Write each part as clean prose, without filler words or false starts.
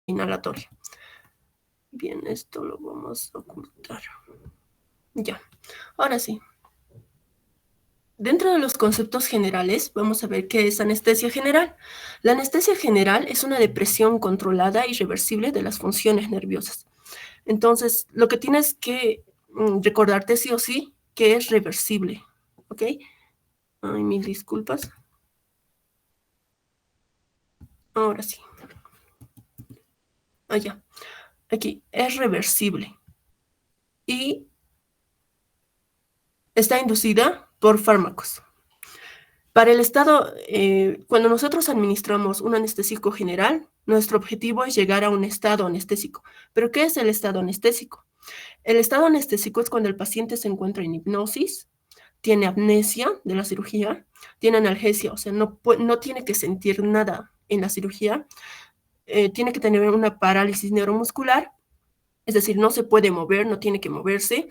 inhalatoria. Bien, esto lo vamos a ocultar. Ya, ahora sí. Dentro de los conceptos generales, vamos a ver qué es anestesia general. La anestesia general es una depresión controlada y reversible de las funciones nerviosas. Entonces, lo que tienes que recordarte sí o sí, que es reversible, ¿ok? Ay, mil disculpas. Ahora sí. Allá. Aquí, es reversible. Y está inducida por fármacos. Para el estado, cuando nosotros administramos un anestésico general, nuestro objetivo es llegar a un estado anestésico. ¿Pero qué es el estado anestésico? El estado anestésico es cuando el paciente se encuentra en hipnosis, tiene amnesia de la cirugía, tiene analgesia, o sea, no tiene que sentir nada en la cirugía, tiene que tener una parálisis neuromuscular, es decir, no se puede mover, no tiene que moverse,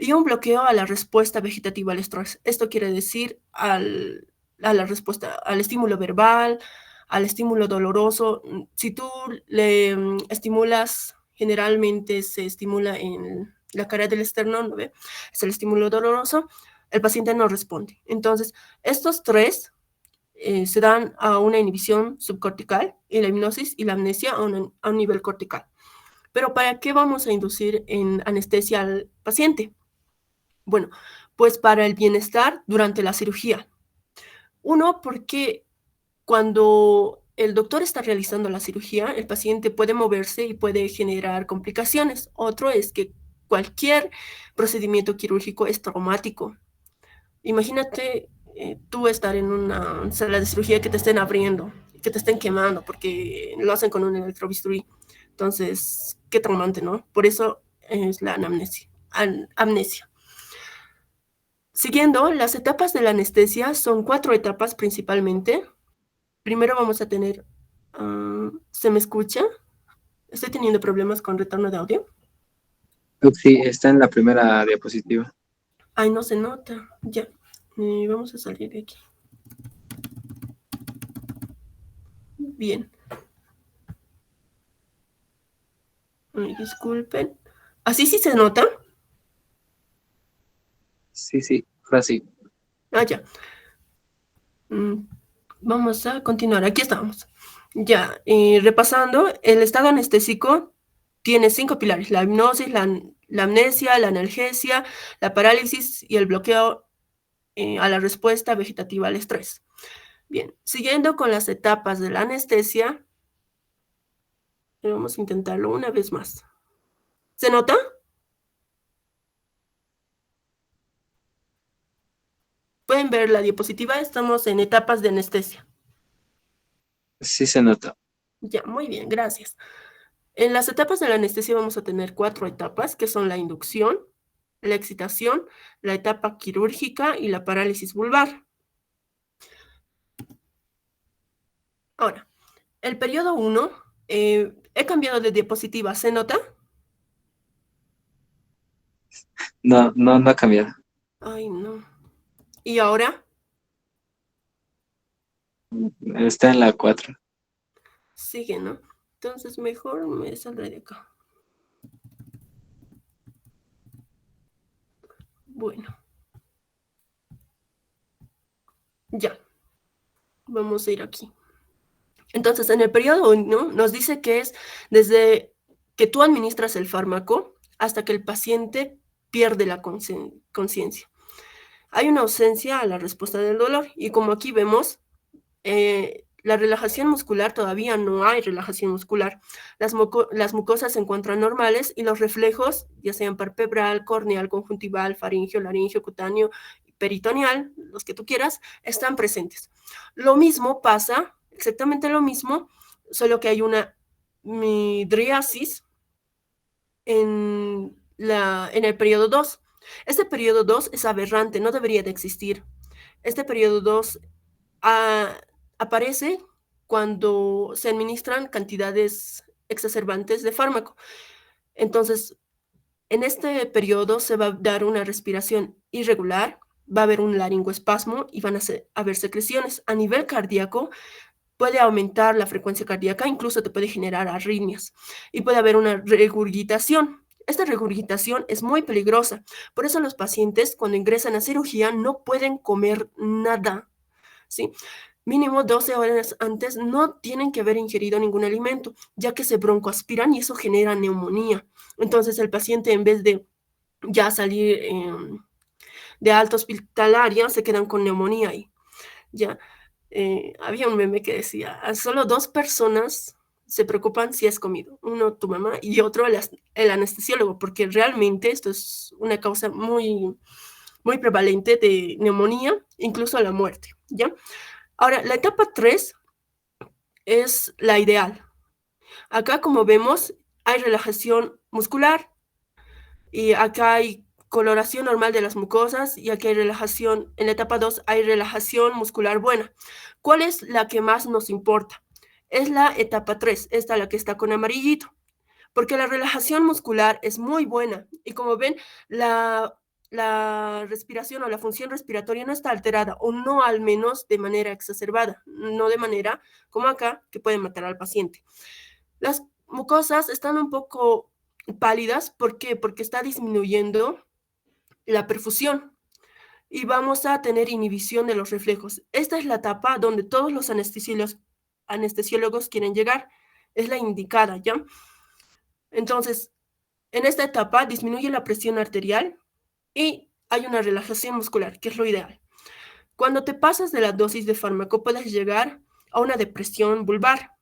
y un bloqueo a la respuesta vegetativa al estrés. Esto quiere decir a la respuesta, al estímulo verbal, al estímulo doloroso. Si tú le estimulas, generalmente se estimula en la cara del esternón, ¿no ve? Es el estímulo doloroso, el paciente no responde. Entonces, estos tres se dan a una inhibición subcortical y la hipnosis y la amnesia a un nivel cortical. Pero ¿para qué vamos a inducir en anestesia al paciente? Bueno, pues para el bienestar durante la cirugía. Uno, porque cuando el doctor está realizando la cirugía, el paciente puede moverse y puede generar complicaciones. Otro es que cualquier procedimiento quirúrgico es traumático. Imagínate tú estar en una sala de cirugía que te estén abriendo, que te estén quemando, porque lo hacen con un electrobisturí. Entonces, qué traumante, ¿no? Por eso es la anamnesia. Amnesia. Siguiendo, las etapas de la anestesia son 4 etapas principalmente. Primero vamos a tener, ¿se me escucha? Estoy teniendo problemas con retorno de audio. Sí, está en la primera diapositiva. Ay, no se nota. Ya, vamos a salir de aquí. Bien. Ay, disculpen. ¿Así sí se nota? Sí, ahora sí. Ya. Vamos a continuar. Aquí estamos. Ya, repasando, el estado anestésico tiene 5 pilares: la hipnosis, la amnesia, la analgesia, la parálisis y el bloqueo a la respuesta vegetativa al estrés. Bien, siguiendo con las etapas de la anestesia, vamos a intentarlo una vez más. ¿Se nota? Pueden ver la diapositiva, estamos en etapas de anestesia. Sí se nota. Ya, muy bien, gracias. En las etapas de la anestesia vamos a tener 4 etapas, que son la inducción, la excitación, la etapa quirúrgica y la parálisis vulvar. Ahora, el periodo 1, he cambiado de diapositiva, ¿se nota? No ha cambiado. Ay, no. ¿Y ahora? Está en la 4. Sigue, ¿no? Entonces mejor me saldré de acá. Bueno, ya. Vamos a ir aquí. Entonces, en el periodo 1 nos dice que es desde que tú administras el fármaco hasta que el paciente pierde la conciencia. Hay una ausencia a la respuesta del dolor y como aquí vemos, la relajación muscular, todavía no hay relajación muscular. Las mucosas se encuentran normales y los reflejos, ya sean palpebral, corneal, conjuntival, faríngeo, laríngeo, cutáneo, peritoneal, los que tú quieras, están presentes. Lo mismo pasa, exactamente lo mismo, solo que hay una midriasis en el periodo 2. Este periodo 2 es aberrante, no debería de existir. Este periodo 2 aparece cuando se administran cantidades exacerbantes de fármaco. Entonces, en este periodo se va a dar una respiración irregular, va a haber un laringoespasmo y van a haber secreciones. A nivel cardíaco, puede aumentar la frecuencia cardíaca, incluso te puede generar arritmias y puede haber una regurgitación. Esta regurgitación es muy peligrosa, por eso los pacientes cuando ingresan a cirugía no pueden comer nada, ¿sí? Mínimo 12 horas antes no tienen que haber ingerido ningún alimento, ya que se broncoaspiran y eso genera neumonía. Entonces el paciente, en vez de ya salir de alta hospitalaria, se quedan con neumonía ahí. Ya, había un meme que decía, solo 2 personas se preocupan si has comido, uno tu mamá y otro el anestesiólogo, porque realmente esto es una causa muy, muy prevalente de neumonía, incluso a la muerte, ¿ya? Ahora, la etapa 3 es la ideal. Acá, como vemos, hay relajación muscular y acá hay coloración normal de las mucosas y aquí hay relajación, en la etapa 2 hay relajación muscular buena. ¿Cuál es la que más nos importa? Es la etapa 3, esta la que está con amarillito, porque la relajación muscular es muy buena y como ven, la respiración o la función respiratoria no está alterada o no al menos de manera exacerbada, no de manera como acá que puede matar al paciente. Las mucosas están un poco pálidas, ¿por qué? Porque está disminuyendo la perfusión y vamos a tener inhibición de los reflejos. Esta es la etapa donde todos los anestesiólogos quieren llegar, es la indicada, ¿ya? Entonces, en esta etapa disminuye la presión arterial y hay una relajación muscular, que es lo ideal. Cuando te pasas de la dosis de fármaco, puedes llegar a una depresión vulvar.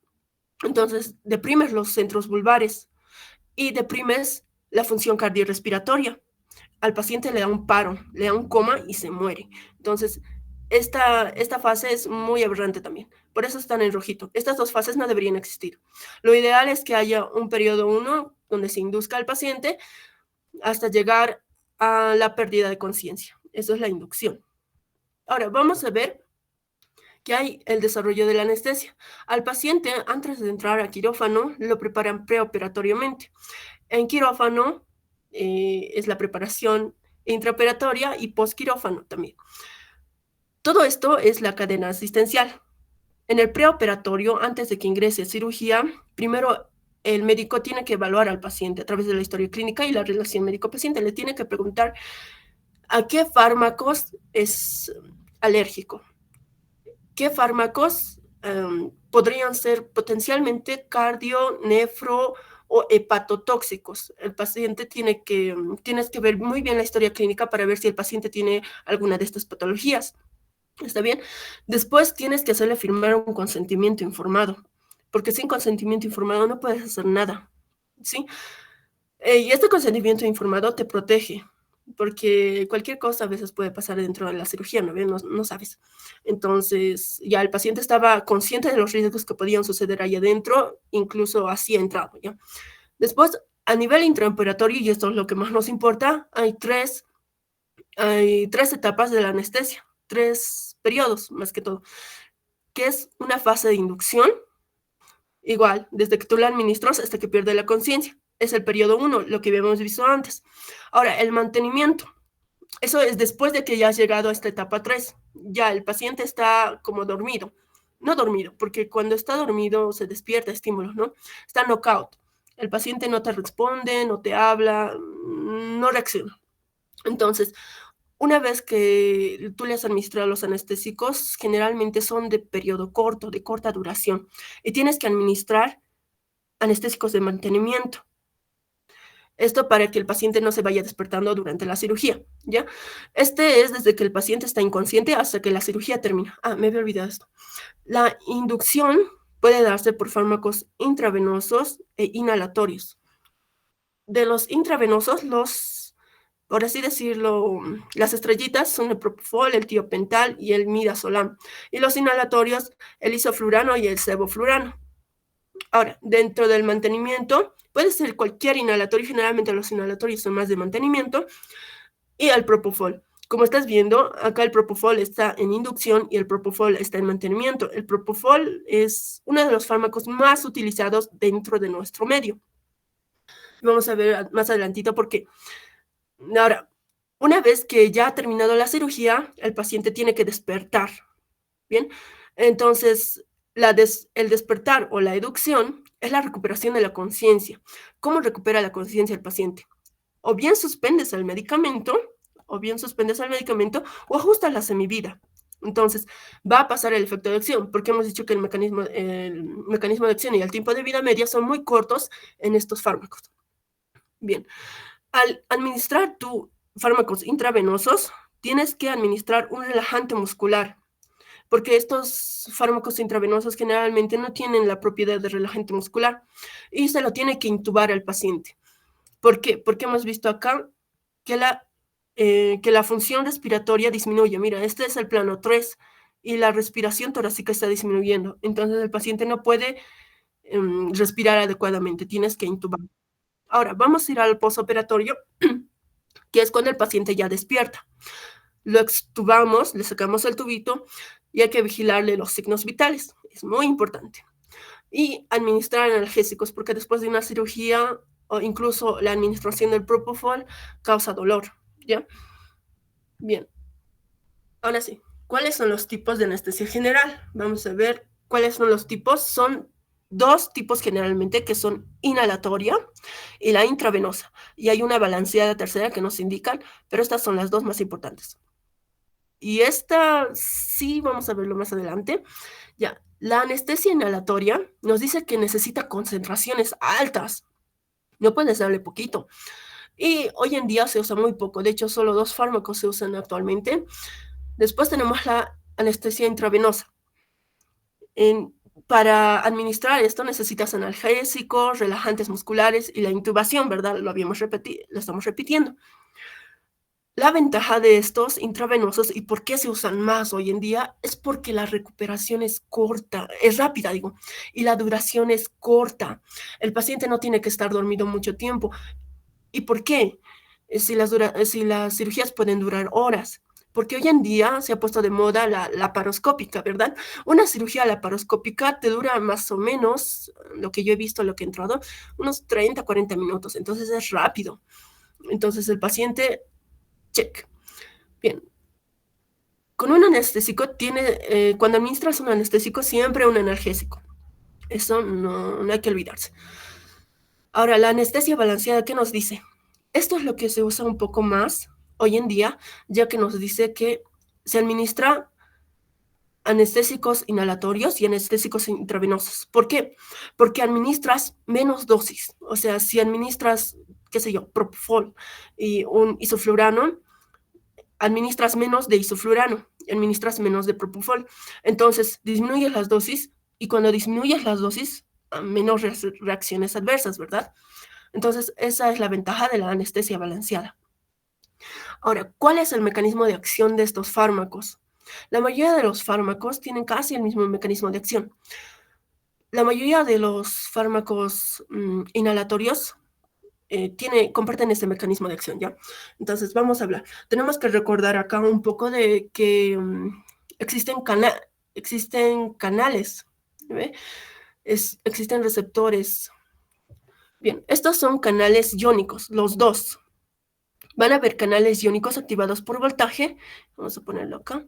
Entonces, deprimes los centros vulvares y deprimes la función cardiorrespiratoria. Al paciente le da un paro, le da un coma y se muere. Entonces, esta fase es muy aberrante también. Por eso están en rojito. Estas dos fases no deberían existir. Lo ideal es que haya un periodo 1 donde se induzca al paciente hasta llegar a la pérdida de conciencia. Eso es la inducción. Ahora, vamos a ver que hay el desarrollo de la anestesia. Al paciente, antes de entrar a quirófano, lo preparan preoperatoriamente. En quirófano es la preparación intraoperatoria y postquirófano también. Todo esto es la cadena asistencial. En el preoperatorio, antes de que ingrese a cirugía, primero el médico tiene que evaluar al paciente a través de la historia clínica y la relación médico-paciente. Le tiene que preguntar a qué fármacos es alérgico, qué fármacos podrían ser potencialmente cardio, nefro o hepatotóxicos. El paciente tienes que ver muy bien la historia clínica para ver si el paciente tiene alguna de estas patologías. ¿Está bien? Después tienes que hacerle firmar un consentimiento informado, porque sin consentimiento informado no puedes hacer nada, ¿sí? Y este consentimiento informado te protege, porque cualquier cosa a veces puede pasar dentro de la cirugía, ¿no? No sabes. Entonces, ya el paciente estaba consciente de los riesgos que podían suceder ahí adentro, incluso así ha entrado, ¿ya? Después, a nivel intraoperatorio, y esto es lo que más nos importa, hay tres etapas de la anestesia, 3 periodos, más que todo, que es una fase de inducción, igual, desde que tú la administras hasta que pierde la conciencia. Es el periodo 1, lo que habíamos visto antes. Ahora, el mantenimiento. Eso es después de que ya has llegado a esta etapa 3. Ya el paciente está como dormido. No dormido, porque cuando está dormido se despierta estímulos, ¿no? Está knockout. El paciente no te responde, no te habla, no reacciona. Entonces, una vez que tú le has administrado los anestésicos, generalmente son de periodo corto, de corta duración, y tienes que administrar anestésicos de mantenimiento. Esto para que el paciente no se vaya despertando durante la cirugía, ¿ya? Este es desde que el paciente está inconsciente hasta que la cirugía termina. Me había olvidado esto. La inducción puede darse por fármacos intravenosos e inhalatorios. De los intravenosos, por así decirlo, las estrellitas son el propofol, el tiopental y el midazolam. Y los inhalatorios, el isoflurano y el sevoflurano. Ahora, dentro del mantenimiento, puede ser cualquier inhalatorio, generalmente los inhalatorios son más de mantenimiento, y el propofol. Como estás viendo, acá el propofol está en inducción y el propofol está en mantenimiento. El propofol es uno de los fármacos más utilizados dentro de nuestro medio. Vamos a ver más adelantito por qué. Ahora, una vez que ya ha terminado la cirugía, el paciente tiene que despertar, ¿bien? Entonces, El despertar o la educción es la recuperación de la conciencia. ¿Cómo recupera la conciencia el paciente? O bien suspendes el medicamento, o ajustas la semivida. Entonces, va a pasar el efecto de acción, porque hemos dicho que el mecanismo de acción y el tiempo de vida media son muy cortos en estos fármacos. Bien, al administrar tus fármacos intravenosos, tienes que administrar un relajante muscular, porque estos fármacos intravenosos generalmente no tienen la propiedad de relajante muscular y se lo tiene que intubar al paciente. ¿Por qué? Porque hemos visto acá que la función respiratoria disminuye. Mira, este es el plano 3 y la respiración torácica está disminuyendo. Entonces el paciente no puede respirar adecuadamente, tienes que intubar. Ahora, vamos a ir al postoperatorio, que es cuando el paciente ya despierta. Lo extubamos, le sacamos el tubito y hay que vigilarle los signos vitales. Es muy importante. Y administrar analgésicos, porque después de una cirugía o incluso la administración del propofol causa dolor, ¿ya? Bien. Ahora sí, ¿cuáles son los tipos de anestesia general? Vamos a ver cuáles son los tipos. Son dos tipos generalmente, que son inhalatoria y la intravenosa. Y hay una balanceada tercera que nos indican, pero estas son las dos más importantes. Y esta sí vamos a verlo más adelante. Ya, la anestesia inhalatoria nos dice que necesita concentraciones altas. No puedes darle poquito. Y hoy en día se usa muy poco. De hecho, solo 2 fármacos se usan actualmente. Después tenemos la anestesia intravenosa. Para administrar esto necesitas analgésicos, relajantes musculares y la intubación, ¿verdad? Lo estamos repitiendo. La ventaja de estos intravenosos y por qué se usan más hoy en día es porque la recuperación es corta, es rápida, digo, y la duración es corta. El paciente no tiene que estar dormido mucho tiempo. ¿Y por qué? Si las cirugías pueden durar horas. Porque hoy en día se ha puesto de moda la laparoscópica, ¿verdad? Una cirugía laparoscópica te dura más o menos, lo que yo he visto, lo que he entrado, unos 30, 40 minutos. Entonces es rápido. Entonces el paciente, check. Bien. Con un anestésico cuando administras un anestésico, siempre un analgésico. Eso no hay que olvidarse. Ahora, la anestesia balanceada, ¿qué nos dice? Esto es lo que se usa un poco más hoy en día, ya que nos dice que se administra anestésicos inhalatorios y anestésicos intravenosos. ¿Por qué? Porque administras menos dosis. O sea, si administras, qué sé yo, propofol y un isoflurano, administras menos de isoflurano, administras menos de propofol. Entonces, disminuyes las dosis y cuando disminuyes las dosis, menos reacciones adversas, ¿verdad? Entonces, esa es la ventaja de la anestesia balanceada. Ahora, ¿cuál es el mecanismo de acción de estos fármacos? La mayoría de los fármacos tienen casi el mismo mecanismo de acción. La mayoría de los fármacos inhalatorios comparten este mecanismo de acción, ¿ya? Entonces, vamos a hablar. Tenemos que recordar acá un poco de que existen canales, ¿ve? Existen receptores. Bien, estos son canales iónicos, los dos. Van a haber canales iónicos activados por voltaje. Vamos a ponerlo acá.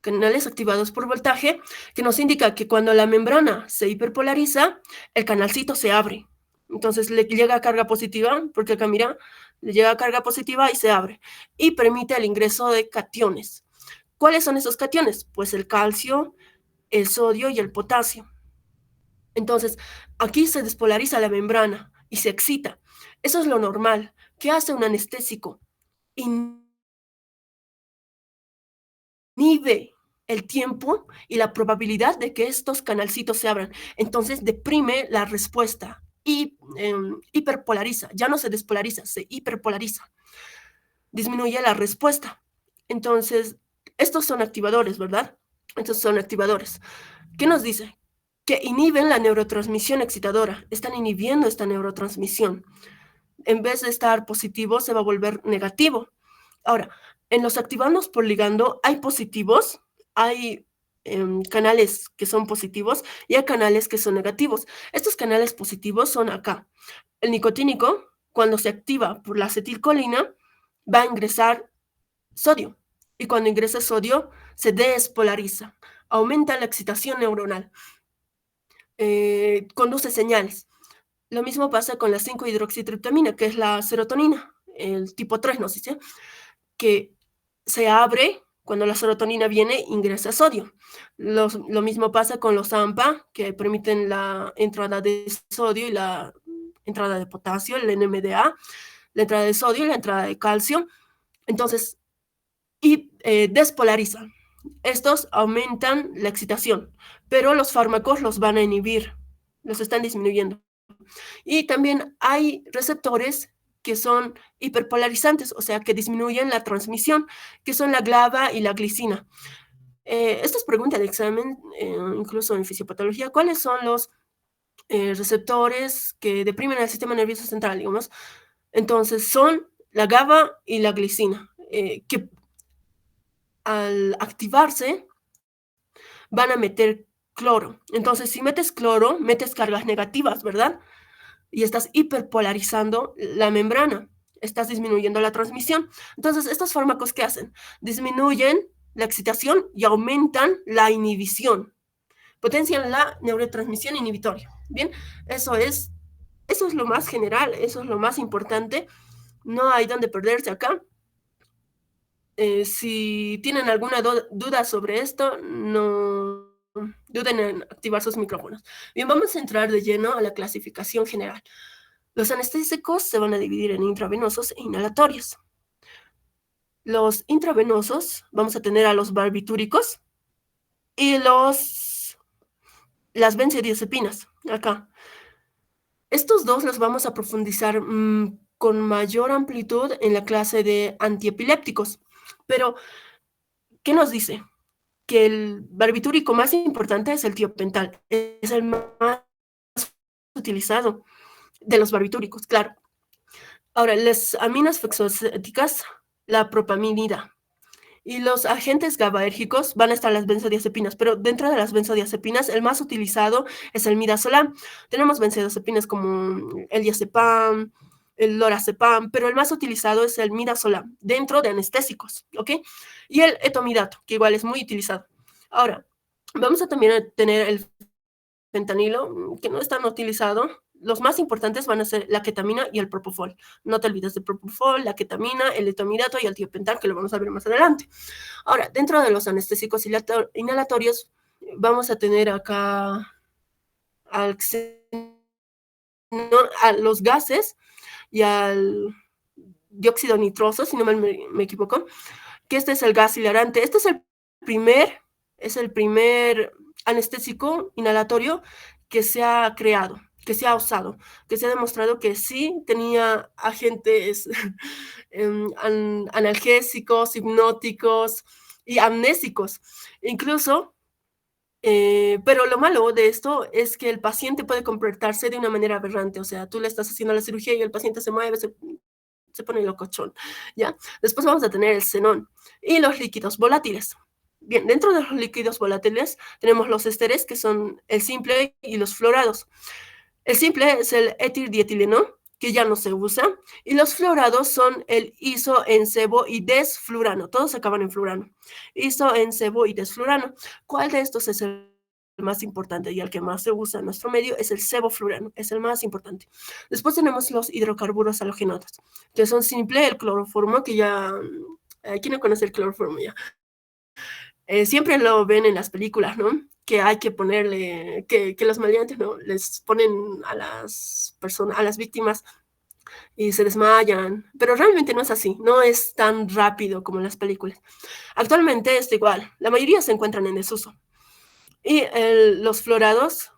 Canales activados por voltaje, que nos indica que cuando la membrana se hiperpolariza, el canalcito se abre. Entonces le llega carga positiva, porque acá mira, le llega carga positiva y se abre. Y permite el ingreso de cationes. ¿Cuáles son esos cationes? Pues el calcio, el sodio y el potasio. Entonces, aquí se despolariza la membrana y se excita. Eso es lo normal. ¿Qué hace un anestésico? Inhibe el tiempo y la probabilidad de que estos canalcitos se abran. Entonces, deprime la respuesta y hiperpolariza. Ya no se despolariza, se hiperpolariza. Disminuye la respuesta. Entonces, estos son activadores, ¿verdad? Estos son activadores. ¿Qué nos dice? Que inhiben la neurotransmisión excitadora. Están inhibiendo esta neurotransmisión. En vez de estar positivo, se va a volver negativo. Ahora, en los activandos por ligando hay positivos, hay canales que son positivos y hay canales que son negativos. Estos canales positivos son acá. El nicotínico, cuando se activa por la acetilcolina, va a ingresar sodio. Y cuando ingresa sodio, se despolariza. aumenta la excitación neuronal, conduce señales. Lo mismo pasa con la 5-hidroxitriptamina, que es la serotonina, el tipo 3, no sé si, que se abre cuando la serotonina viene, ingresa sodio. Lo mismo pasa con los AMPA, que permiten la entrada de sodio y la entrada de potasio, el NMDA, la entrada de sodio y la entrada de calcio. Entonces, y despolarizan. Estos aumentan la excitación, pero los fármacos los van a inhibir, los están disminuyendo. Y también hay receptores que son hiperpolarizantes, o sea, que disminuyen la transmisión, que son la GLAVA y la glicina. Esto es pregunta de examen, incluso en fisiopatología. ¿Cuáles son los receptores que deprimen el sistema nervioso central, digamos? Entonces, son la GABA y la glicina, que al activarse van a meter cloro. Entonces, si metes cloro, metes cargas negativas, ¿verdad? Y estás hiperpolarizando la membrana, estás disminuyendo la transmisión. Entonces, ¿estos fármacos qué hacen? Disminuyen la excitación y aumentan la inhibición, potencian la neurotransmisión inhibitoria. Bien, eso es lo más general, eso es lo más importante. No hay donde perderse acá. Si tienen alguna duda sobre esto, no duden en activar sus micrófonos. Bien, vamos a entrar de lleno a la clasificación general. Los anestésicos se van a dividir en intravenosos e inhalatorios. Los intravenosos, vamos a tener a los barbitúricos y las benzodiazepinas, acá. Estos dos los vamos a profundizar con mayor amplitud en la clase de antiepilépticos. Pero, ¿qué nos dice? Que el barbitúrico más importante es el tiopental. Es el más utilizado de los barbitúricos, claro. Ahora, las aminas fosfatéticas, la propaminida y los agentes GABAérgicos van a estar las benzodiazepinas, pero dentro de las benzodiazepinas el más utilizado es el midazolam. Tenemos benzodiazepinas como el diazepam, el lorazepam, pero el más utilizado es el midazolam dentro de anestésicos, ¿ok? Y el etomidato, que igual es muy utilizado. Ahora, vamos a también tener el fentanilo, que no es tan utilizado. Los más importantes van a ser la ketamina y el propofol. No te olvides del propofol, la ketamina, el etomidato y el tiopental, que lo vamos a ver más adelante. Ahora, dentro de los anestésicos inhalatorios, vamos a tener acá a los gases y al dióxido nitroso, si no me equivoco, que este es el gas hilarante. Este es el primer anestésico inhalatorio que se ha creado, que se ha usado, que se ha demostrado que sí tenía agentes analgésicos, hipnóticos y amnésicos. Incluso, pero lo malo de esto es que el paciente puede comportarse de una manera aberrante. O sea, tú le estás haciendo la cirugía y el paciente se mueve, se pone locochón, ¿ya? Después vamos a tener el xenón y los líquidos volátiles. Bien, dentro de los líquidos volátiles tenemos los ésteres, que son el simple y los fluorados. El simple es el etildietileno, que ya no se usa, y los fluorados son el isoencebo y desflurano, todos acaban en flurano. Isoencebo y desflurano. ¿Cuál de estos es el más importante y el que más se usa en nuestro medio? Es el sevoflurano, es el más importante. Después tenemos los hidrocarburos halogénicos, que son simple, el cloroformo, que ya... ¿quién no conoce el cloroformo ya? Siempre lo ven en las películas, ¿no? Que hay que ponerle, que los maleantes, ¿no? Les ponen a las personas, a las víctimas y se desmayan, pero realmente no es así, no es tan rápido como en las películas. Actualmente es igual, la mayoría se encuentran en desuso. Y los fluorados,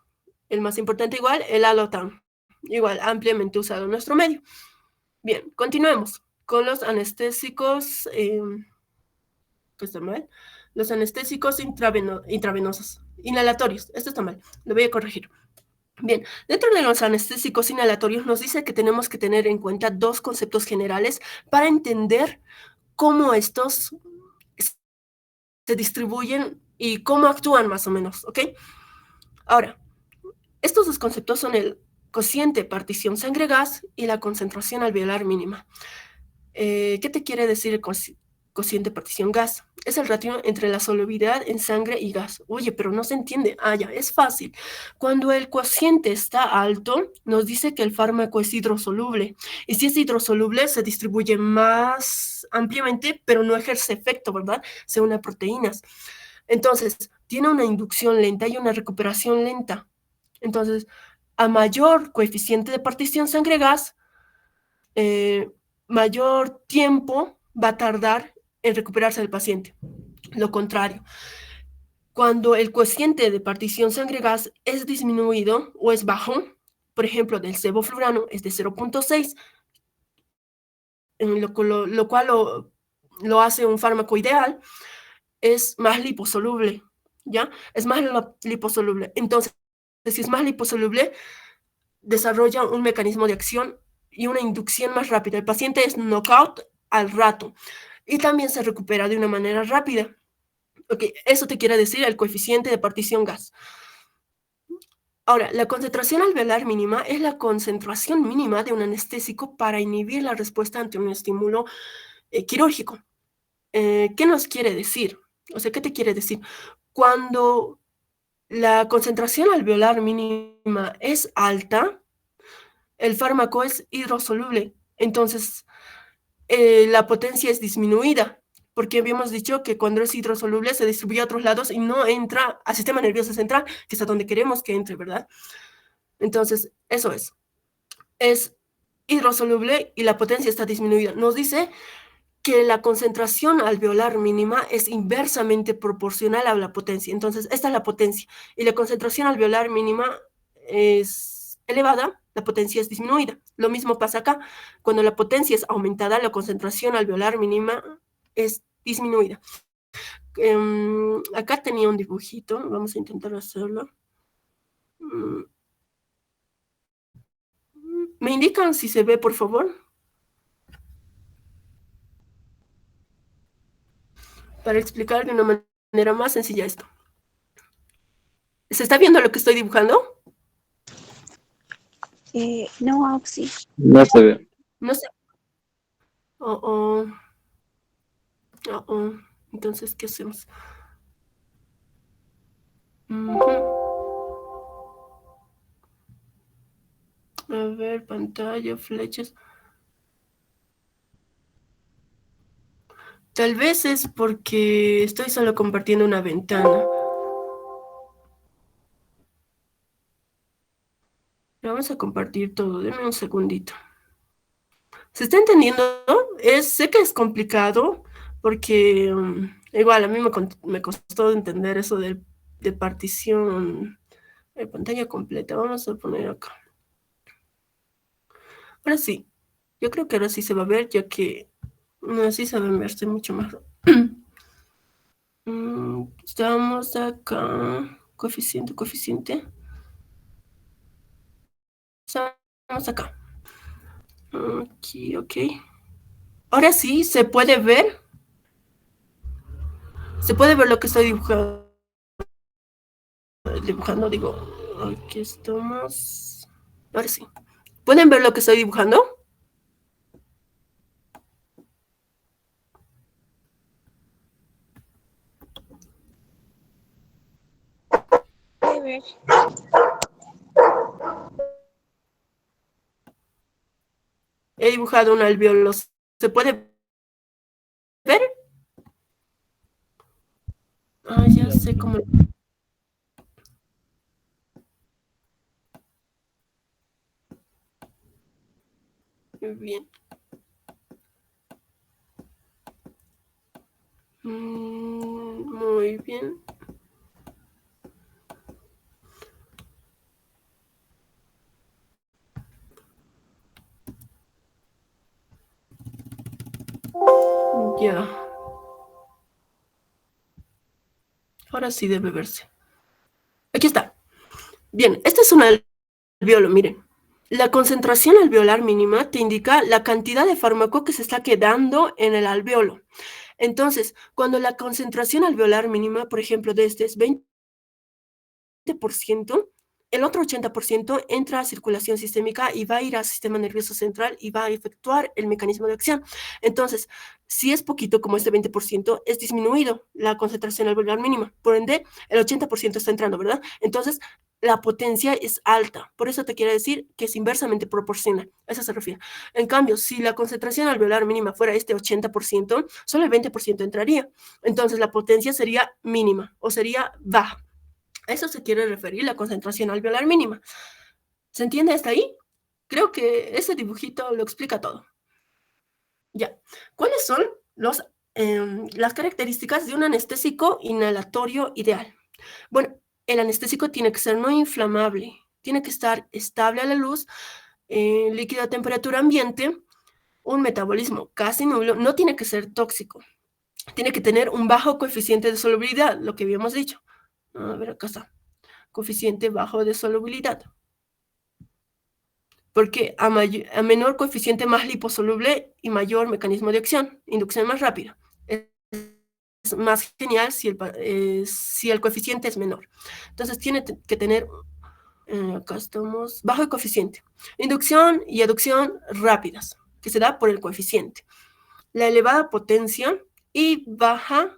el más importante igual, el alotán, igual, ampliamente usado en nuestro medio. Bien, continuemos con los anestésicos, que está mal, los anestésicos intravenosos, inhalatorios, esto está mal, lo voy a corregir. Bien, dentro de los anestésicos inhalatorios nos dice que tenemos que tener en cuenta dos conceptos generales para entender cómo estos se distribuyen y cómo actúan más o menos, ¿ok? Ahora, estos dos conceptos son el cociente partición sangre-gas y la concentración alveolar mínima. ¿Qué te quiere decir cociente de partición gas. Es el ratio entre la solubilidad en sangre y gas. Oye, pero no se entiende. Ah, ya, es fácil. Cuando el cociente está alto, nos dice que el fármaco es hidrosoluble. Y si es hidrosoluble, se distribuye más ampliamente, pero no ejerce efecto, ¿verdad? Se une a proteínas. Entonces, tiene una inducción lenta y una recuperación lenta. Entonces, a mayor coeficiente de partición sangre-gas, mayor tiempo va a tardar en recuperarse el paciente. Lo contrario, cuando el cociente de partición sangre-gas es disminuido o es bajo, por ejemplo, del sevoflurano es de 0.6, lo cual lo hace un fármaco ideal, es más liposoluble, ¿ya? Es más liposoluble. Entonces, si es más liposoluble, desarrolla un mecanismo de acción y una inducción más rápida. El paciente es knockout al rato y también se recupera de una manera rápida. Ok, eso te quiere decir el coeficiente de partición gas. Ahora, la concentración alveolar mínima es la concentración mínima de un anestésico para inhibir la respuesta ante un estímulo quirúrgico. ¿Qué nos quiere decir? O sea, ¿qué te quiere decir? Cuando la concentración alveolar mínima es alta, el fármaco es hidrosoluble. Entonces, la potencia es disminuida, porque habíamos dicho que cuando es hidrosoluble se distribuye a otros lados y no entra al sistema nervioso central, que es a donde queremos que entre, ¿verdad? Entonces, eso es hidrosoluble y la potencia está disminuida. Nos dice que la concentración alveolar mínima es inversamente proporcional a la potencia. Entonces, esta es la potencia. Y la concentración alveolar mínima es elevada, la potencia es disminuida. Lo mismo pasa acá. Cuando la potencia es aumentada, la concentración alveolar mínima es disminuida. Acá tenía un dibujito. Vamos a intentar hacerlo. ¿Me indican si se ve, por favor? Para explicar de una manera más sencilla esto. ¿Se está viendo lo que estoy dibujando? No, Auxi. No se ve. No sé. Oh. Entonces, ¿qué hacemos? A ver, pantalla, flechas. Tal vez es porque estoy solo compartiendo una ventana. Vamos a compartir todo. Denme un segundito. ¿Se está entendiendo? Sé que es complicado porque igual a mí me costó entender eso de partición de pantalla completa. Vamos a poner acá. Ahora sí. Yo creo que ahora sí se va a ver, ya que así se va a verse mucho más. Estamos acá. Coeficiente. Estamos acá. Aquí, ok. Ahora sí, se puede ver. Se puede ver lo que estoy dibujando. Digo. Aquí estamos. Ahora sí. ¿Pueden ver lo que estoy dibujando? Puede ver. He dibujado un alveolo. ¿Se puede ver? Ah, ya sé cómo. Muy bien. Muy bien. Ya. Ahora sí debe verse. Aquí está. Bien, este es un alveolo, miren. La concentración alveolar mínima te indica la cantidad de fármaco que se está quedando en el alveolo. Entonces, cuando la concentración alveolar mínima, por ejemplo, de este es 20%, el otro 80% entra a circulación sistémica y va a ir al sistema nervioso central y va a efectuar el mecanismo de acción. Entonces, si es poquito, como este 20%, es disminuido la concentración alveolar mínima. Por ende, el 80% está entrando, ¿verdad? Entonces, la potencia es alta. Por eso te quiero decir que es inversamente proporcional. A eso se refiere. En cambio, si la concentración alveolar mínima fuera este 80%, solo el 20% entraría. Entonces, la potencia sería mínima o sería baja. A eso se quiere referir la concentración alveolar mínima. ¿Se entiende hasta ahí? Creo que ese dibujito lo explica todo. Ya. ¿Cuáles son las características de un anestésico inhalatorio ideal? Bueno, el anestésico tiene que ser no inflamable, tiene que estar estable a la luz, líquido a temperatura ambiente, un metabolismo casi nulo, no tiene que ser tóxico, tiene que tener un bajo coeficiente de solubilidad, lo que habíamos dicho. A ver, acá está. Coeficiente bajo de solubilidad. Porque a menor coeficiente, más liposoluble y mayor mecanismo de acción, inducción más rápida. Es más genial si el coeficiente es menor. Entonces tiene que tener, acá estamos, bajo el coeficiente. Inducción y aducción rápidas, que se da por el coeficiente. La elevada potencia y baja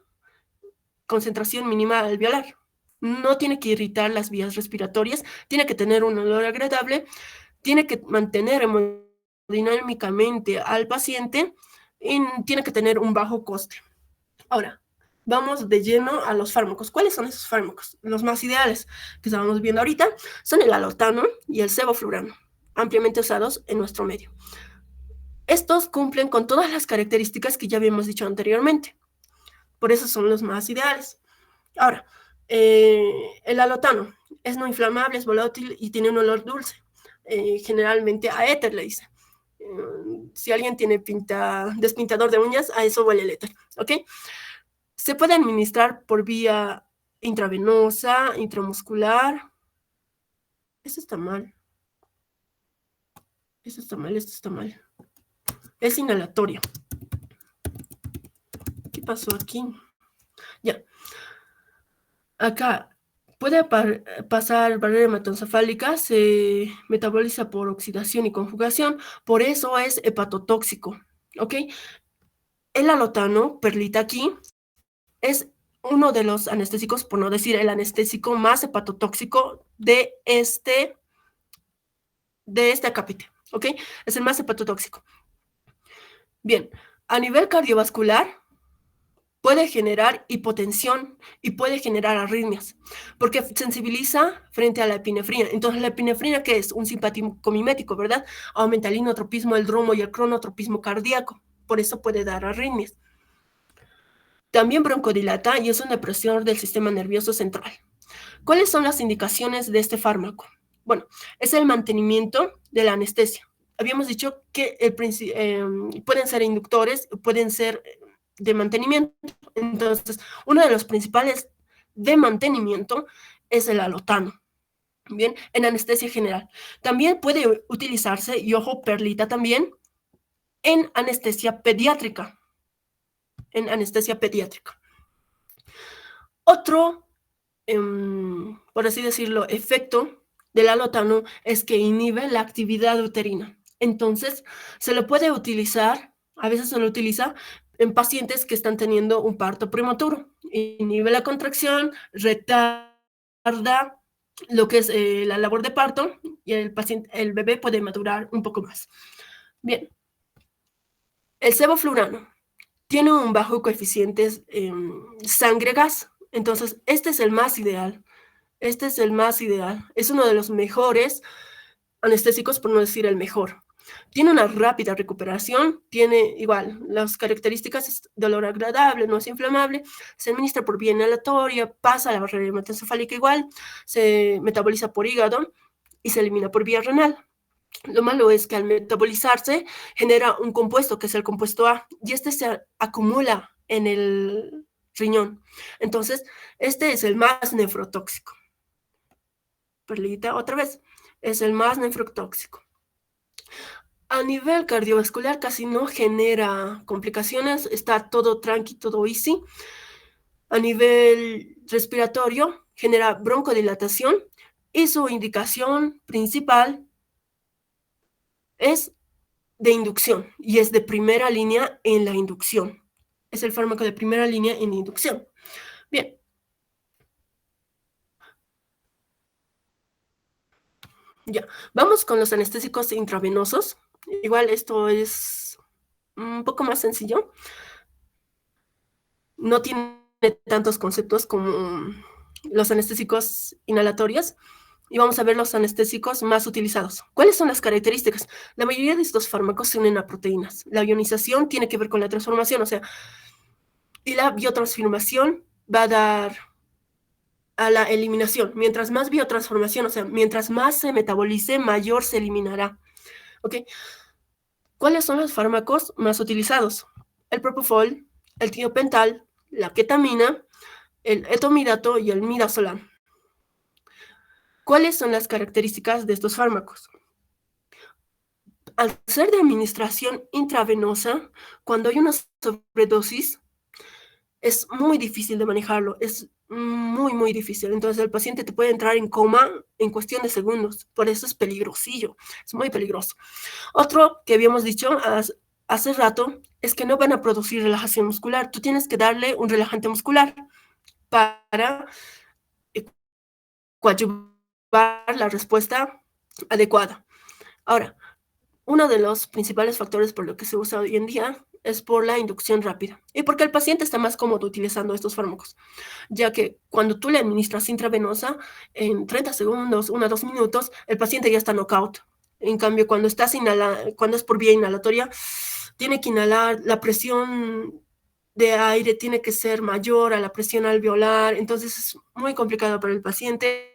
concentración mínima alveolar. No tiene que irritar las vías respiratorias, tiene que tener un olor agradable, tiene que mantener hemodinámicamente al paciente y tiene que tener un bajo coste. Ahora, vamos de lleno a los fármacos. ¿Cuáles son esos fármacos? Los más ideales que estábamos viendo ahorita son el alotano y el sevoflurano, ampliamente usados en nuestro medio. Estos cumplen con todas las características que ya habíamos dicho anteriormente. Por eso son los más ideales. Ahora, el alotano es no inflamable, es volátil y tiene un olor dulce. Generalmente a éter le dice. Si alguien tiene despintador de uñas, a eso huele el éter, ¿ok? Se puede administrar por vía intravenosa, intramuscular. Esto está mal. Esto está mal, esto está mal. Es inhalatorio. ¿Qué pasó aquí? Ya. Acá puede pasar barrera hematoencefálica, se metaboliza por oxidación y conjugación, por eso es hepatotóxico, ¿ok? El alotano, perlita aquí, es uno de los anestésicos, por no decir el anestésico más hepatotóxico de este acápite, ¿ok? Es el más hepatotóxico. Bien, a nivel cardiovascular, puede generar hipotensión y puede generar arritmias, porque sensibiliza frente a la epinefrina. Entonces, la epinefrina, ¿qué es? Un simpático mimético, ¿verdad? Aumenta el inotropismo, el dromo y el cronotropismo cardíaco. Por eso puede dar arritmias. También broncodilata y es un depresor del sistema nervioso central. ¿Cuáles son las indicaciones de este fármaco? Bueno, es el mantenimiento de la anestesia. Habíamos dicho que pueden ser inductores, pueden ser de mantenimiento. Entonces, uno de los principales de mantenimiento es el alotano. Bien, en anestesia general. También puede utilizarse, y ojo, perlita también, en anestesia pediátrica. En anestesia pediátrica. Otro, por así decirlo, efecto del alotano es que inhibe la actividad uterina. Entonces, se lo puede utilizar, a veces se lo utiliza en pacientes que están teniendo un parto prematuro. Inhibe la contracción, retarda lo que es la labor de parto y el bebé puede madurar un poco más. Bien, el sevoflurano tiene un bajo coeficiente sangre-gas, entonces este es el más ideal. Este es el más ideal. Es uno de los mejores anestésicos, por no decir el mejor. Tiene una rápida recuperación, tiene igual las características de olor agradable, no es inflamable, se administra por vía inhalatoria, pasa a la barrera hematoencefálica igual, se metaboliza por hígado y se elimina por vía renal. Lo malo es que al metabolizarse genera un compuesto que es el compuesto A y este se acumula en el riñón. Entonces, este es el más nefrotóxico. Perlita, otra vez, es el más nefrotóxico. A nivel cardiovascular casi no genera complicaciones, está todo tranqui, todo easy. A nivel respiratorio genera broncodilatación, y su indicación principal es de inducción y es de primera línea en la inducción. Es el fármaco de primera línea en inducción. Bien. Ya, vamos con los anestésicos intravenosos. Igual esto es un poco más sencillo. No tiene tantos conceptos como los anestésicos inhalatorios. Y vamos a ver los anestésicos más utilizados. ¿Cuáles son las características? La mayoría de estos fármacos se unen a proteínas. La ionización tiene que ver con la transformación, o sea, y la biotransformación va a dar a la eliminación. Mientras más biotransformación, o sea, mientras más se metabolice, mayor se eliminará. ¿Ok? ¿Cuáles son los fármacos más utilizados? El propofol, el tiopental, la ketamina, el etomidato y el midazolam. ¿Cuáles son las características de estos fármacos? Al ser de administración intravenosa, cuando hay una sobredosis, es muy difícil de manejarlo, es muy difícil. Entonces el paciente te puede entrar en coma en cuestión de segundos, por eso es peligrosillo, es muy peligroso. Otro que habíamos dicho hace rato es que no van a producir relajación muscular. Tú tienes que darle un relajante muscular para coadyuvar la respuesta adecuada. Ahora, uno de los principales factores por lo que se usa hoy en día es por la inducción rápida y porque el paciente está más cómodo utilizando estos fármacos, ya que cuando tú le administras intravenosa, en 30 segundos, 1 a 2 minutos, el paciente ya está knockout. En cambio, cuando es por vía inhalatoria, tiene que inhalar, la presión de aire tiene que ser mayor a la presión alveolar, entonces es muy complicado para el paciente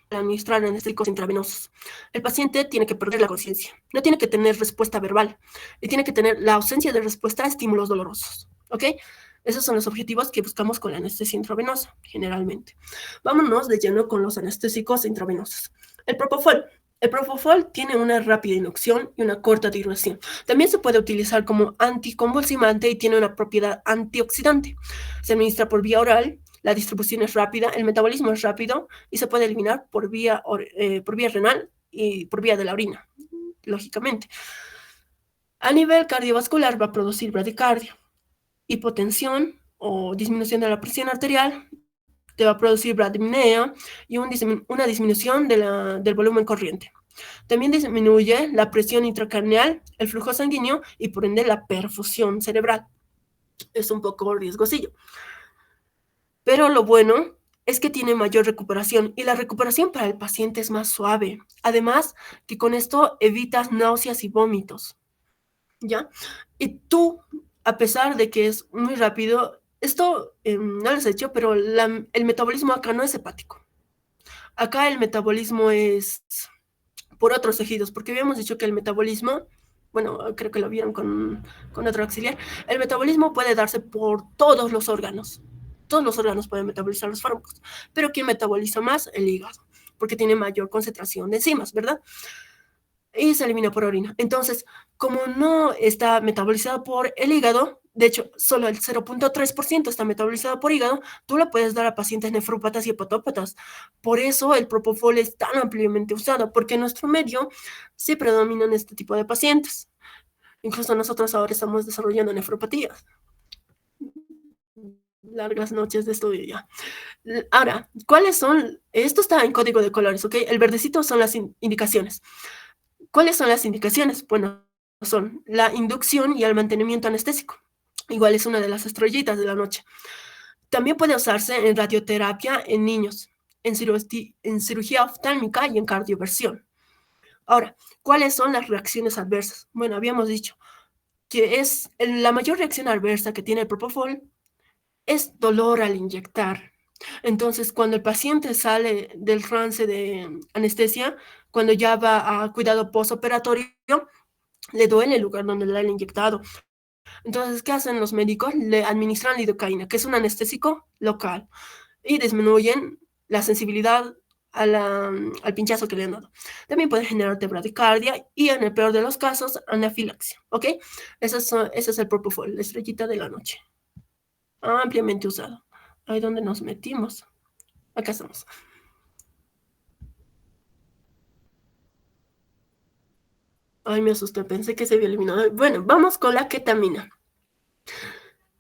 administrar anestésicos intravenosos. El paciente tiene que perder la conciencia, no tiene que tener respuesta verbal y tiene que tener la ausencia de respuesta a estímulos dolorosos. ¿Ok? Esos son los objetivos que buscamos con la anestesia intravenosa, generalmente. Vámonos de lleno con los anestésicos intravenosos. El propofol. El propofol tiene una rápida inducción y una corta duración. También se puede utilizar como anticonvulsivante y tiene una propiedad antioxidante. Se administra por vía oral, la distribución es rápida, el metabolismo es rápido y se puede eliminar por vía renal y por vía de la orina, lógicamente. A nivel cardiovascular va a producir bradicardia, hipotensión o disminución de la presión arterial, te va a producir bradipnea y una disminución del volumen corriente. También disminuye la presión intracraneal, el flujo sanguíneo y por ende la perfusión cerebral. Es un poco riesgosillo. Pero lo bueno es que tiene mayor recuperación y la recuperación para el paciente es más suave. Además, que con esto evitas náuseas y vómitos, ¿ya? Y tú, a pesar de que es muy rápido, esto no lo he hecho, pero el metabolismo acá no es hepático. Acá el metabolismo es por otros tejidos, porque habíamos dicho que el metabolismo, bueno, creo que lo vieron con otro auxiliar, el metabolismo puede darse por todos los órganos. Todos los órganos pueden metabolizar los fármacos, pero ¿quién metaboliza más? El hígado, porque tiene mayor concentración de enzimas, ¿verdad? Y se elimina por orina. Entonces, como no está metabolizado por el hígado, de hecho, solo el 0.3% está metabolizado por hígado, tú lo puedes dar a pacientes nefrópatas y hepatópatas. Por eso el propofol es tan ampliamente usado, porque en nuestro medio sí predominan este tipo de pacientes. Incluso nosotros ahora estamos desarrollando nefropatías. Largas noches de estudio ya. Ahora, ¿cuáles son? Esto está en código de colores, ¿ok? El verdecito son las indicaciones. ¿Cuáles son las indicaciones? Bueno, son la inducción y el mantenimiento anestésico. Igual es una de las estrellitas de la noche. También puede usarse en radioterapia en niños, en cirugía oftálmica y en cardioversión. Ahora, ¿cuáles son las reacciones adversas? Bueno, habíamos dicho que la mayor reacción adversa que tiene el propofol es dolor al inyectar. Entonces, cuando el paciente sale del trance de anestesia, cuando ya va a cuidado postoperatorio, le duele el lugar donde le han inyectado. Entonces, ¿qué hacen los médicos? Le administran lidocaína, que es un anestésico local, y disminuyen la sensibilidad al pinchazo que le han dado. También puede generarte bradicardia y en el peor de los casos, anafilaxia, ¿ok? Ese es el propofol, la estrellita de la noche. Ampliamente usado. Ahí donde nos metimos. Acá estamos. Ay, me asusté, pensé que se había eliminado. Bueno, vamos con la ketamina.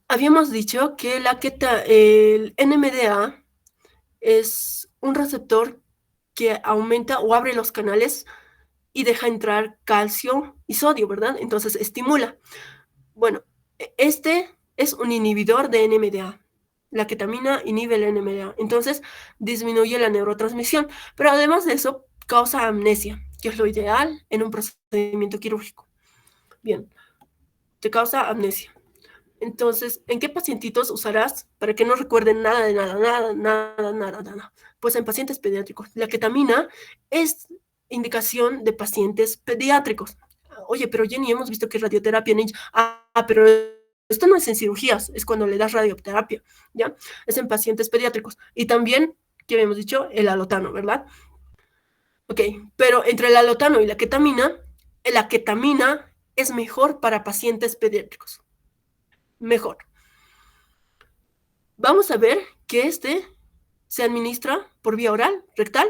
Habíamos dicho que el NMDA es un receptor que aumenta o abre los canales y deja entrar calcio y sodio, ¿verdad? Entonces estimula. Bueno, este es un inhibidor de NMDA. La ketamina inhibe el NMDA, entonces disminuye la neurotransmisión, pero además de eso causa amnesia, que es lo ideal en un procedimiento quirúrgico. Bien, te causa amnesia. Entonces, ¿en qué pacientitos usarás para que no recuerden nada de nada? Pues en pacientes pediátricos. La ketamina es indicación de pacientes pediátricos. Oye, pero Jenny, hemos visto que radioterapia en niños. Pero esto no es en cirugías, es cuando le das radioterapia, ¿ya? Es en pacientes pediátricos. Y también, ¿qué habíamos dicho? El alotano, ¿verdad? Ok, pero entre el alotano y la ketamina es mejor para pacientes pediátricos. Mejor. Vamos a ver que se administra por vía oral, rectal,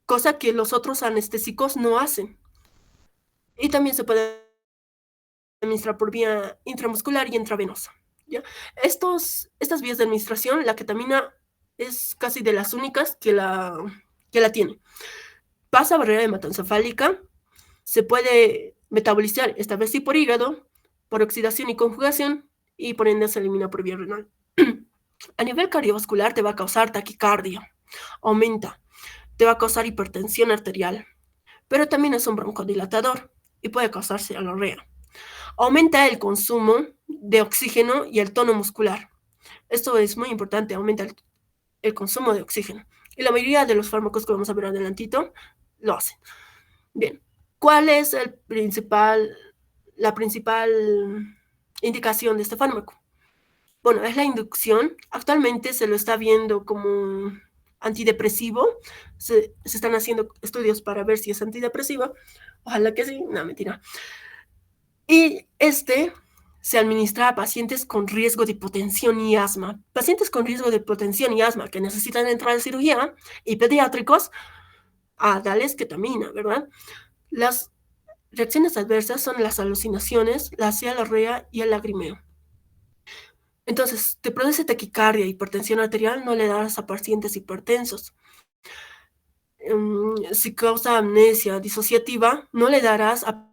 cosa que los otros anestésicos no hacen. Y también se puede administrar por vía intramuscular y intravenosa, ¿ya? Estas vías de administración, la ketamina es casi de las únicas que la tiene. Pasa barrera hematoencefálica, se puede metabolizar, esta vez sí por hígado, por oxidación y conjugación, y por ende se elimina por vía renal. A nivel cardiovascular te va a causar taquicardia, aumenta, te va a causar hipertensión arterial, pero también es un broncodilatador y puede causar cialorrea. Aumenta el consumo de oxígeno y el tono muscular. Esto es muy importante, aumenta el consumo de oxígeno. Y la mayoría de los fármacos que vamos a ver adelantito lo hacen. Bien, ¿cuál es la principal indicación de este fármaco? Bueno, es la inducción. Actualmente se lo está viendo como antidepresivo. Se están haciendo estudios para ver si es antidepresivo. Ojalá que sí, no, mentira. Y se administra a pacientes con riesgo de hipotensión y asma. Pacientes con riesgo de hipotensión y asma que necesitan entrar a cirugía y pediátricos, dales ketamina, ¿verdad? Las reacciones adversas son las alucinaciones, la cialorrea y el lagrimeo. Entonces, te produce taquicardia, hipertensión arterial, no le das a pacientes hipertensos. Si causa amnesia disociativa, no le darás a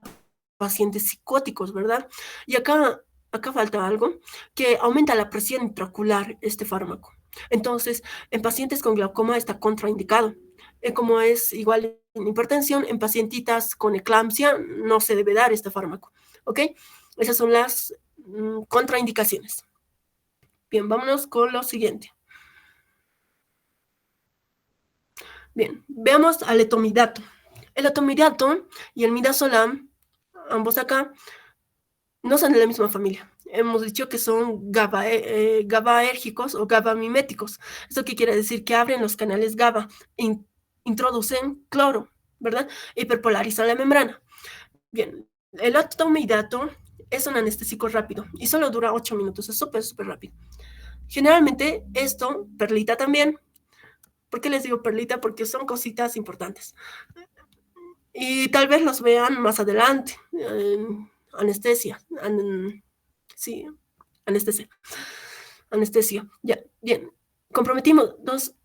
pacientes psicóticos, ¿verdad? Y acá falta algo, que aumenta la presión intraocular este fármaco. Entonces, en pacientes con glaucoma está contraindicado. Como es igual en hipertensión, en pacientitas con eclampsia no se debe dar este fármaco, ¿ok? Esas son las contraindicaciones. Bien, vámonos con lo siguiente. Bien, veamos al etomidato. El etomidato y el midazolam, ambos acá, no son de la misma familia. Hemos dicho que son GABAérgicos o GABA-miméticos. ¿Esto qué quiere decir? Que abren los canales GABA, introducen cloro, ¿verdad? Hiperpolarizan la membrana. Bien, el etomidato es un anestésico rápido y solo dura 8 minutos, es súper rápido. Generalmente perlita también. ¿Por qué les digo perlita? Porque son cositas importantes. Y tal vez los vean más adelante. Anestesia. Sí, anestesia. Anestesia. Ya, bien. Comprometimos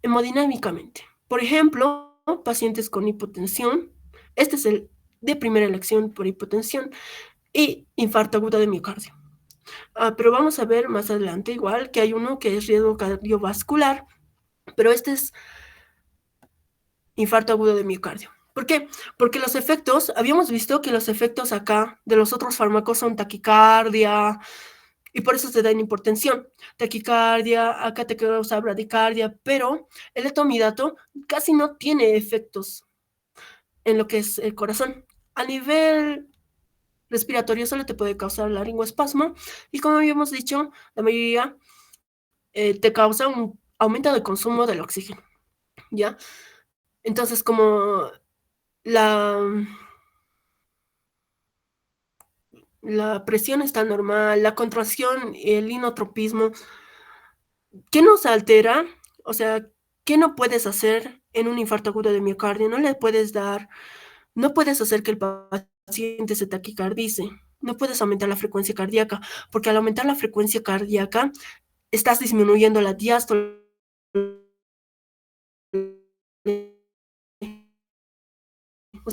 hemodinámicamente. Por ejemplo, pacientes con hipotensión. Este es el de primera elección por hipotensión y infarto agudo de miocardio. Pero vamos a ver más adelante igual que hay uno que es riesgo cardiovascular, pero este es infarto agudo de miocardio. ¿Por qué? Porque habíamos visto que los efectos acá de los otros fármacos son taquicardia, y por eso se da en hipertensión. Taquicardia, acá te causa bradicardia, pero el etomidato casi no tiene efectos en lo que es el corazón. A nivel respiratorio solo te puede causar laringoespasmo, y como habíamos dicho, la mayoría te causa un aumento del consumo del oxígeno, ¿ya? Entonces, como la, la presión está normal, la contracción, el inotropismo, ¿qué nos altera? O sea, ¿qué no puedes hacer en un infarto agudo de miocardio? No puedes hacer que el paciente se taquicardice, no puedes aumentar la frecuencia cardíaca, porque al aumentar la frecuencia cardíaca, estás disminuyendo la diástole. O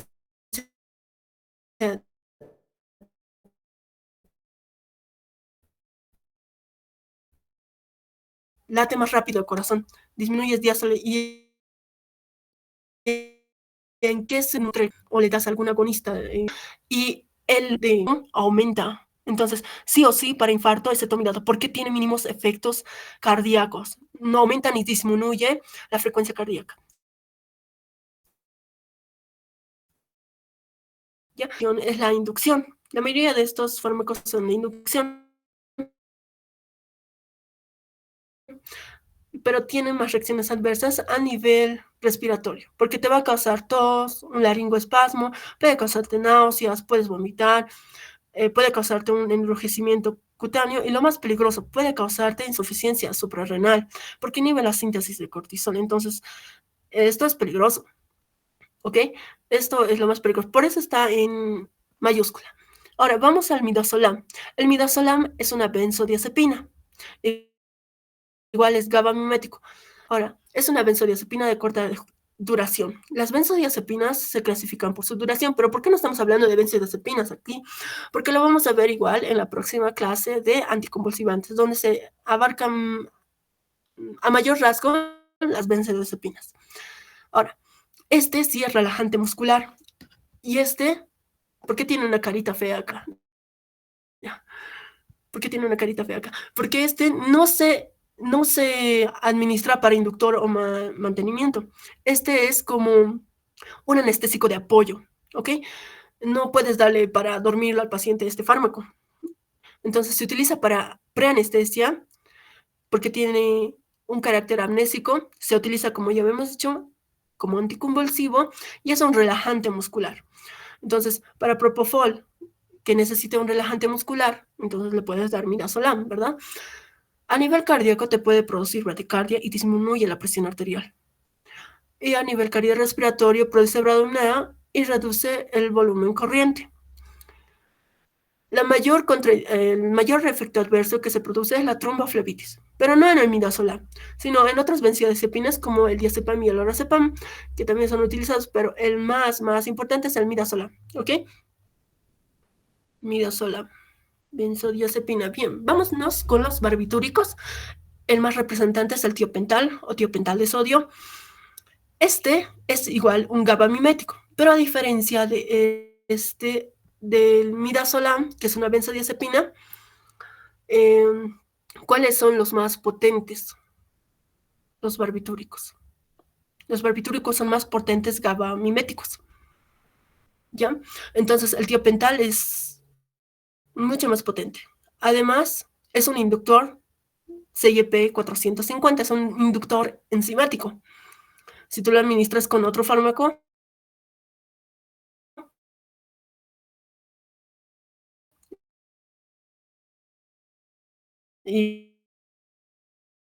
sea, late más rápido el corazón, disminuyes diástole y en qué se nutre o le das algún agonista y el de aumenta. Entonces, sí o sí, para infarto es cetomidato, porque tiene mínimos efectos cardíacos. No aumenta ni disminuye la frecuencia cardíaca. ¿Ya? Es la inducción. La mayoría de estos fármacos son de inducción, pero tienen más reacciones adversas a nivel respiratorio, porque te va a causar tos, un laringoespasmo, puede causarte náuseas, puedes vomitar, puede causarte un enrojecimiento cutáneo y lo más peligroso, puede causarte insuficiencia suprarrenal, porque inhibe la síntesis de cortisol. Entonces, esto es peligroso, ¿ok? Esto es lo más peligroso. Por eso está en mayúscula. Ahora, vamos al midazolam. El midazolam es una benzodiazepina. Igual es GABA-mimético. Ahora, es una benzodiazepina de corta duración. Las benzodiazepinas se clasifican por su duración, pero ¿por qué no estamos hablando de benzodiazepinas aquí? Porque lo vamos a ver igual en la próxima clase de anticonvulsivantes, donde se abarcan a mayor rasgo las benzodiazepinas. Ahora, este sí es relajante muscular. Y este, ¿por qué tiene una carita fea acá? ¿Por qué tiene una carita fea acá? Porque este no se administra para inductor o mantenimiento. Este es como un anestésico de apoyo, ¿ok? No puedes darle para dormir al paciente este fármaco. Entonces se utiliza para preanestesia porque tiene un carácter amnésico. Se utiliza, como ya habíamos dicho, como anticonvulsivo y es un relajante muscular. Entonces, para propofol, que necesita un relajante muscular, entonces le puedes dar midazolam, ¿verdad? A nivel cardíaco te puede producir bradicardia y disminuye la presión arterial. Y a nivel cardiorrespiratorio produce bradomea y reduce el volumen corriente. El mayor efecto adverso que se produce es la tromboflebitis, pero no en el midazolam, sino en otras benzodiazepinas como el diazepam y el lorazepam, que también son utilizados, pero el más importante es el midazolam, ¿ok? Midazolam, benzodiazepina. Bien, vámonos con los barbitúricos. El más representante es el tiopental o tiopental de sodio. Este es igual un GABA mimético, pero a diferencia de del midazolam, que es una benzodiazepina, ¿cuáles son los más potentes? Los barbitúricos. Los barbitúricos son más potentes GABA miméticos, ¿ya? Entonces el tiopental es mucho más potente. Además, es un inductor CYP 450, es un inductor enzimático. Si tú lo administras con otro fármaco, y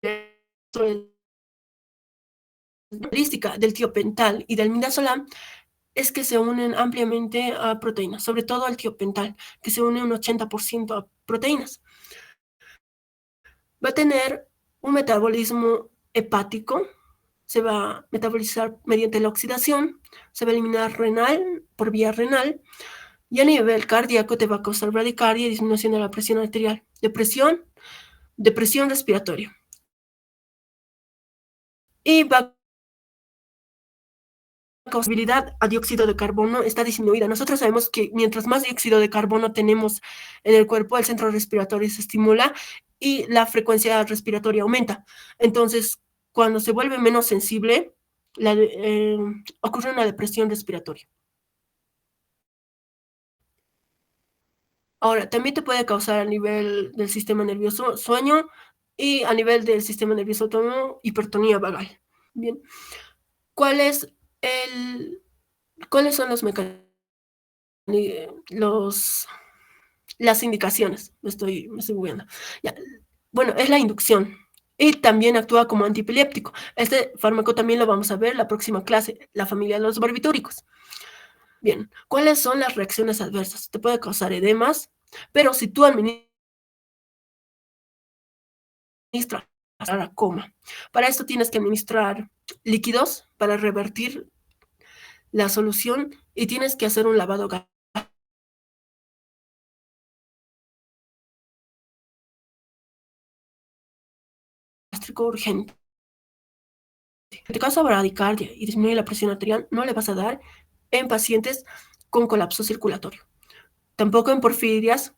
la característica del tiopental y del midazolam es que se unen ampliamente a proteínas, sobre todo al tiopental, que se une un 80% a proteínas. Va a tener un metabolismo hepático, se va a metabolizar mediante la oxidación, se va a eliminar renal, por vía renal, y a nivel cardíaco te va a causar bradicardia y disminución de la presión arterial, depresión respiratoria. Y va a posibilidad a dióxido de carbono está disminuida. Nosotros sabemos que mientras más dióxido de carbono tenemos en el cuerpo, el centro respiratorio se estimula y la frecuencia respiratoria aumenta. Entonces, cuando se vuelve menos sensible, ocurre una depresión respiratoria. Ahora, también te puede causar a nivel del sistema nervioso sueño y a nivel del sistema nervioso autónomo hipertonía vagal. Bien. ¿Cuál es ¿Cuáles son los mecanismos? Las indicaciones, me estoy viendo. Ya. Bueno, es la inducción y también actúa como antiepiléptico. Este fármaco también lo vamos a ver en la próxima clase, la familia de los barbitúricos. Bien, ¿cuáles son las reacciones adversas? Te puede causar edemas, pero si tú administras a coma, para esto tienes que administrar líquidos para revertir la solución y tienes que hacer un lavado gástrico urgente. Si te causa bradicardia y disminuye la presión arterial, no le vas a dar en pacientes con colapso circulatorio. Tampoco en porfirias,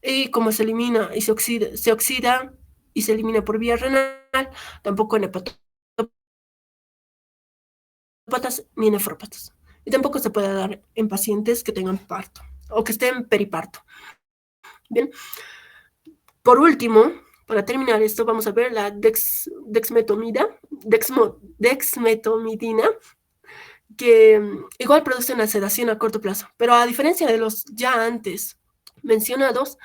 y como se elimina y se oxida y se elimina por vía renal, tampoco en hepatopatas ni en nefrópatas. Y tampoco se puede dar en pacientes que tengan parto o que estén periparto. Bien. Por último, para terminar esto, vamos a ver la dexmetomidina, que igual produce una sedación a corto plazo, pero a diferencia de los ya antes mencionados,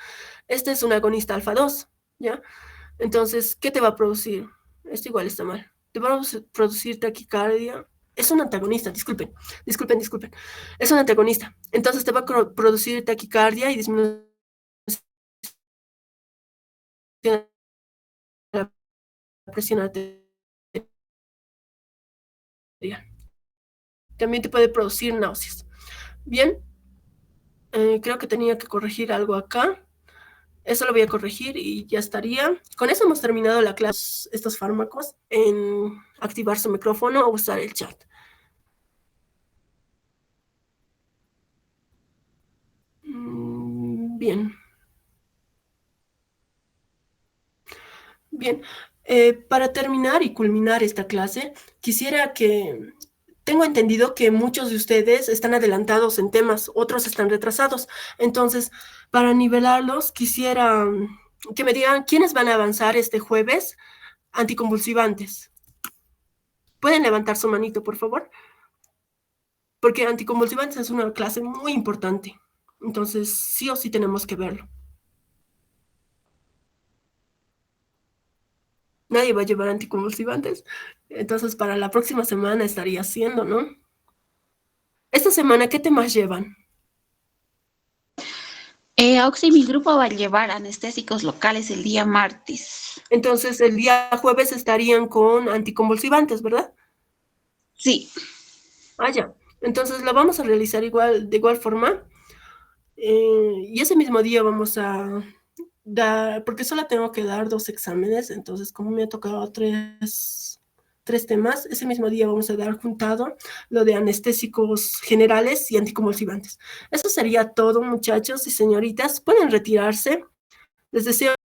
este es un agonista alfa 2, ¿ya? Entonces, ¿qué te va a producir? Esto igual está mal. Te va a producir taquicardia. Es un antagonista, disculpen. Es un antagonista. Entonces te va a producir taquicardia y disminución de la presión arterial. También te puede producir náuseas. Bien, creo que tenía que corregir algo acá. Eso lo voy a corregir y ya estaría. Con eso hemos terminado la clase, estos fármacos, en activar su micrófono o usar el chat. Bien. Bien. Para terminar y culminar esta clase, quisiera que... Tengo entendido que muchos de ustedes están adelantados en temas, otros están retrasados. Entonces, para nivelarlos, quisiera que me digan quiénes van a avanzar este jueves anticonvulsivantes. ¿Pueden levantar su manito, por favor? Porque anticonvulsivantes es una clase muy importante. Entonces, sí o sí tenemos que verlo. Nadie va a llevar anticonvulsivantes. Entonces, para la próxima semana estaría haciendo, ¿no? Esta semana, ¿qué temas llevan? Auxi, mi grupo va a llevar anestésicos locales el día martes. Entonces, el día jueves estarían con anticonvulsivantes, ¿verdad? Sí. Ah, ya. Entonces, la vamos a realizar de igual forma. Y ese mismo día vamos a dar, porque solo tengo que dar 2 exámenes, entonces como me ha tocado tres temas, ese mismo día vamos a dar juntado lo de anestésicos generales y anticonvulsivantes. Eso sería todo, muchachos y señoritas. Pueden retirarse. Les deseo